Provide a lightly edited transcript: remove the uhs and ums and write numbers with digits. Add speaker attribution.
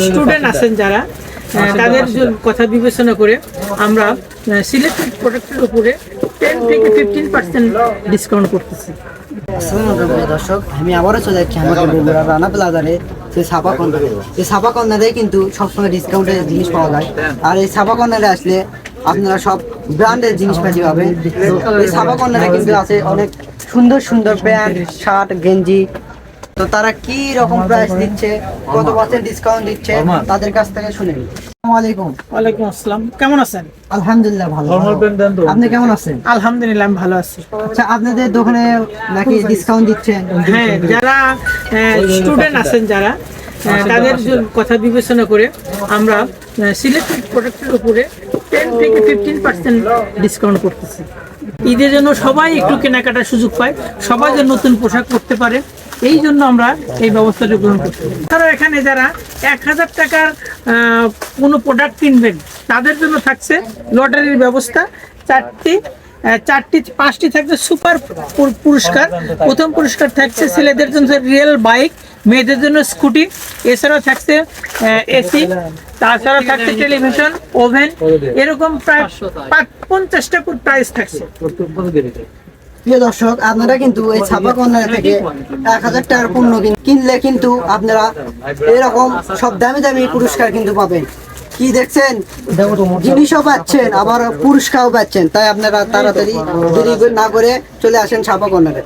Speaker 1: Student আছেন যারা তাদের কথা বিবেচনা করে আমরা সিলেক্টেড প্রোডাক্টের উপরে 10 থেকে 15% ডিসকাউন্ট করতেছি।
Speaker 2: আসসালামু আলাইকুম দর্শক, আমি আবারও চলে যাচ্ছি আমাদের বগুড়া রানা প্লাজারে সেই ছাপা কর্নারে। এই ছাপা কর্নারে কিন্তু সবসময় ডিসকাউন্টের জিনিস পাওয়া যায়। আর এই ছাপা কর্নারে আসলে আপনারা সব ব্র্যান্ডের জিনিসপাতি পাবেন। এই ছাপা কর্নারে কিন্তু আছে অনেক সুন্দর সুন্দর প্যান্ট, শার্ট, গেঞ্জি। তো তারা কি রকম প্রাইস দিচ্ছে, কত পার্সেন্ট ডিসকাউন্ট দিচ্ছে তাদের কাছ থেকে শুনে নিন। আসসালামু আলাইকুম।
Speaker 1: ওয়ালাইকুম আসসালাম, কেমন আছেন?
Speaker 2: আলহামদুলিল্লাহ ভালো। আপনি কেমন আছেন?
Speaker 1: আলহামদুলিল্লাহ আমি ভালো আছি।
Speaker 2: আচ্ছা, আপনাদের দোকানে নাকি ডিসকাউন্ট দিচ্ছেন?
Speaker 1: হ্যাঁ, যারা স্টুডেন্ট আছেন যারা তাদের কথা বিবেচনা করে আমরা সিলেক্টেড প্রোডাক্টের উপরে 10 থেকে 15% ডিসকাউন্ট করতেছি। ঈদের জন্য সবাই একটু কেনাকাটার সুযোগ পায়, সবাই যেন নতুন পোশাক পরতে পারে, এই জন্য আমরা এই ব্যবস্থাটা গ্রহণ করছি। তারা এখানে যারা 1000 টাকার কোনো প্রোডাক্ট কিনবেন তাদের জন্য থাকছে লটারির ব্যবস্থা। পাঁচটি থাকছে সুপার পুরস্কার। প্রথম পুরস্কার থাকছে ছেলেদের জন্য রিয়েল বাইক, মেয়েদের জন্য স্কুটি, এছাড়াও থাকছে এসি, তাছাড়া থাকছে টেলিভিশন, ওভেন, এরকম প্রায় 50টা প্রাইস থাকছে।
Speaker 2: প্রিয় দর্শক, আপনারা কিন্তু এই ছাপা কর্নার থেকে 1000 টাকার পণ্য কিনলে কিন্তু আপনারা এরকম সব দামি দামি পুরস্কার কিন্তু পাবেন। কি দেখছেন, জিনিসও পাচ্ছেন আবার পুরস্কারও পাচ্ছেন। তাই আপনারা তাড়াতাড়ি দেরি না করে চলে আসেন ছাপা কর্নারে।